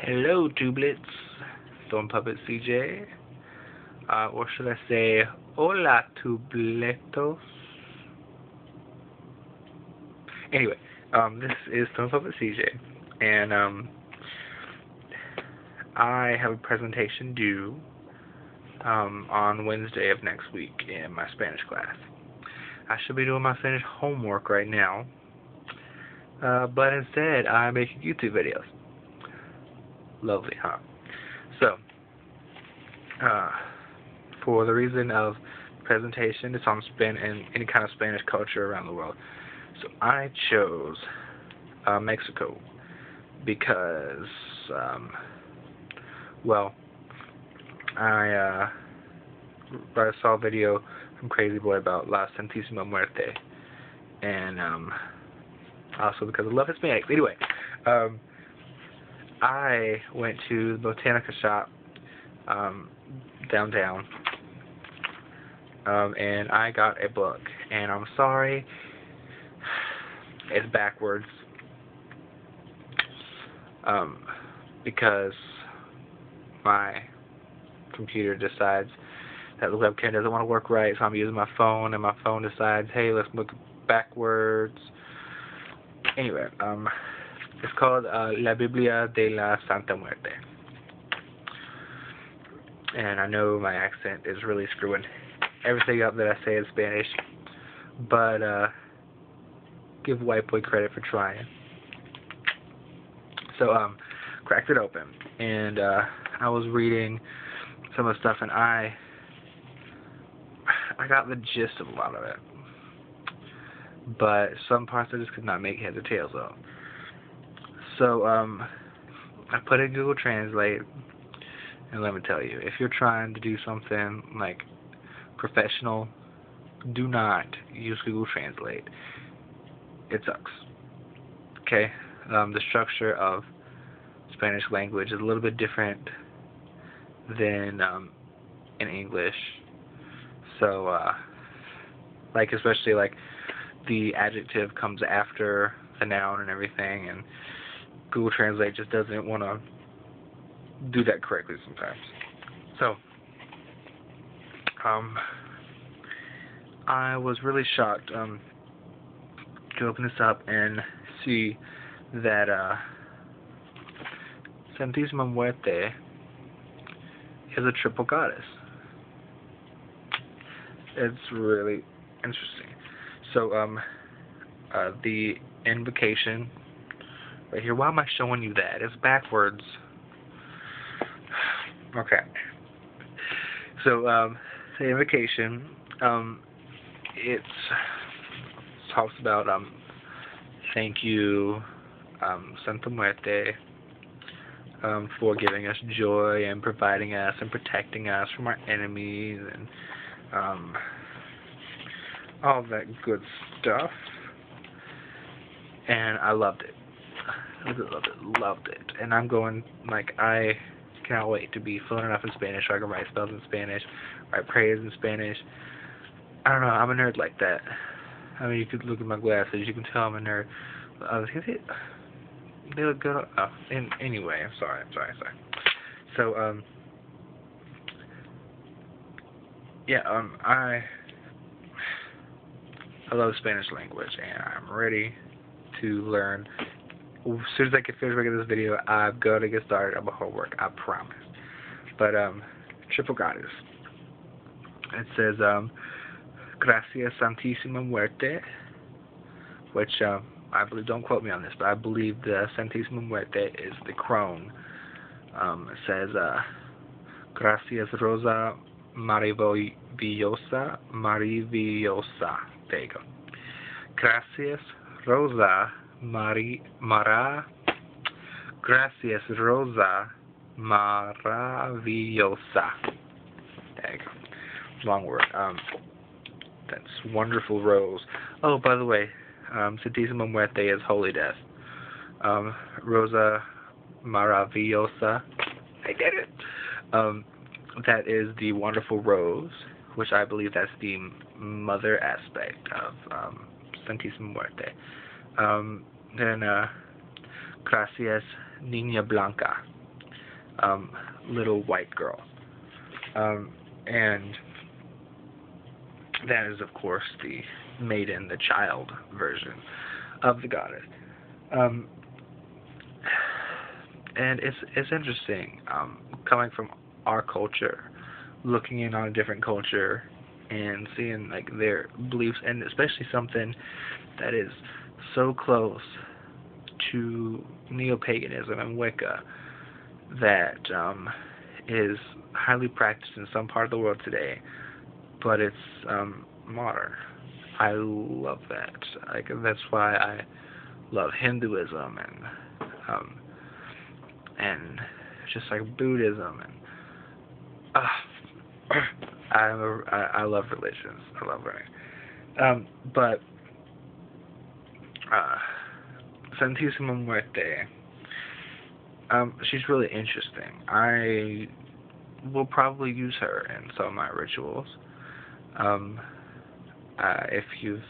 Hello, Tublets. Stone Puppet CJ. Or should I say, hola, Tubletos? Anyway, this is Stone Puppet CJ, and I have a presentation due on Wednesday of next week in my Spanish class. I should be doing my Spanish homework right now, but instead I'm making YouTube videos. Lovely, huh? So, for the reason of presentation, it's on any kind of Spanish culture around the world. So I chose Mexico because, well, I saw a video from Crazy Boy about La Santísima Muerte, and also because I love Hispanics. Anyway, I went to the Botanica shop downtown, and I got a book, and I'm sorry, it's backwards, because my computer decides that the webcam doesn't want to work right, so I'm using my phone, and my phone decides, hey, let's look backwards. Anyway, it's called La Biblia de la Santa Muerte. And I know my accent is really screwing everything up that I say in Spanish, but give White Boy credit for trying. So, cracked it open, and I was reading some of the stuff, and I got the gist of a lot of it, but some parts I just could not make heads or tails of. So, I put in Google Translate, and let me tell you, if you're trying to do something like professional, do not use Google Translate. It sucks. Okay? The structure of Spanish language is a little bit different than in English. So, like, especially like the adjective comes after the noun and everything, and Google Translate just doesn't want to do that correctly sometimes. So, I was really shocked to open this up and see that Santísima Muerte is a triple goddess. It's really interesting. So, the invocation right here. Why am I showing you that? It's backwards. Okay. So, the invocation, it talks about thank you, Santa Muerte, for giving us joy and providing us and protecting us from our enemies and all that good stuff. And I loved it. Loved it. And I'm going, like, I cannot wait to be fluent enough in Spanish so I can write spells in Spanish, write prayers in Spanish. I don't know, I'm a nerd like that. I mean, you could look at my glasses, you can tell I'm a nerd. They look good. Oh, anyway, I'm sorry. So, yeah, I love Spanish language, and I'm ready to learn. As soon as I get finished making this video, I'm going to get started on my homework, I promise. But, triple goddess. It says, Gracias Santísima Muerte, which, I believe, don't quote me on this, but I believe the Santísima Muerte is the crone. It says, Gracias Rosa Maravillosa. There you go. Gracias Rosa Gracias Rosa Maravillosa. There you go. Long word. That's wonderful rose. Oh, by the way, Santísima Muerte is holy death. Rosa Maravillosa. I did it. That is the wonderful rose, which I believe that's the mother aspect of Santísima Muerte. Then Gracias Niña Blanca. little white girl. And that is, of course, the maiden, the child version of the goddess. And it's interesting, coming from our culture, looking in on a different culture, and seeing like their beliefs, and especially something that is so close to neo-paganism and Wicca that is highly practiced in some part of the world today, but it's modern. I love that. Like, that's why I love Hinduism and just like Buddhism, and I love religions. I love learning. But Santísima Muerte, she's really interesting. I will probably use her in some of my rituals. If you've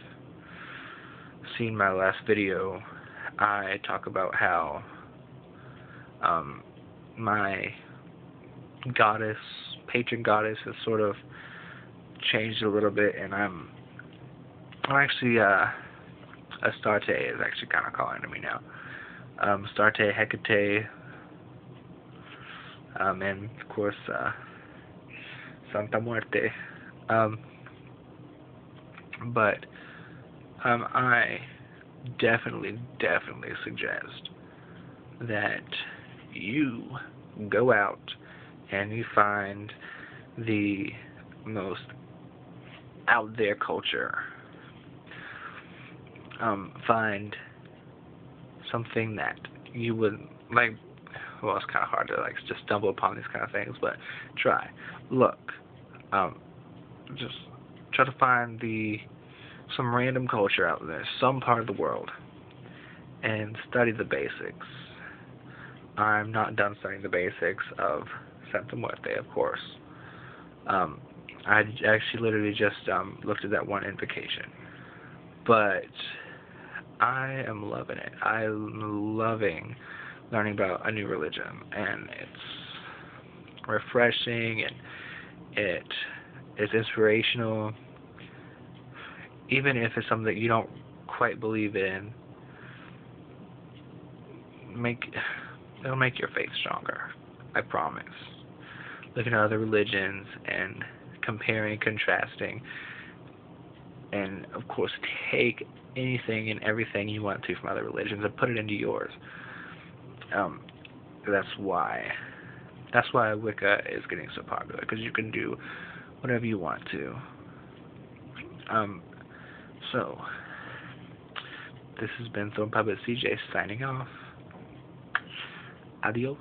seen my last video, I talk about how my goddess, patron goddess, has sort of changed a little bit, and I'm actually Astarte is actually kind of calling to me now. Astarte, Hecate, and of course Santa Muerte. But I definitely suggest that you go out and you find the most out there culture. Find something that you would like. Well, it's kind of hard to like just stumble upon these kind of things, but try. Look, just try to find some random culture out there, some part of the world, and study the basics. I'm not done studying the basics of Santa Muerte, of course. I actually literally just looked at that one invocation, but I am loving it. I'm loving learning about a new religion, and it's refreshing, and it is inspirational. Even if it's something that you don't quite believe in, it'll make your faith stronger. I promise. Looking at other religions and comparing, contrasting, and of course take anything and everything you want to from other religions and put it into yours. That's why Wicca is getting so popular, because you can do whatever you want to. So this has been Throne Puppet CJ signing off. Adios.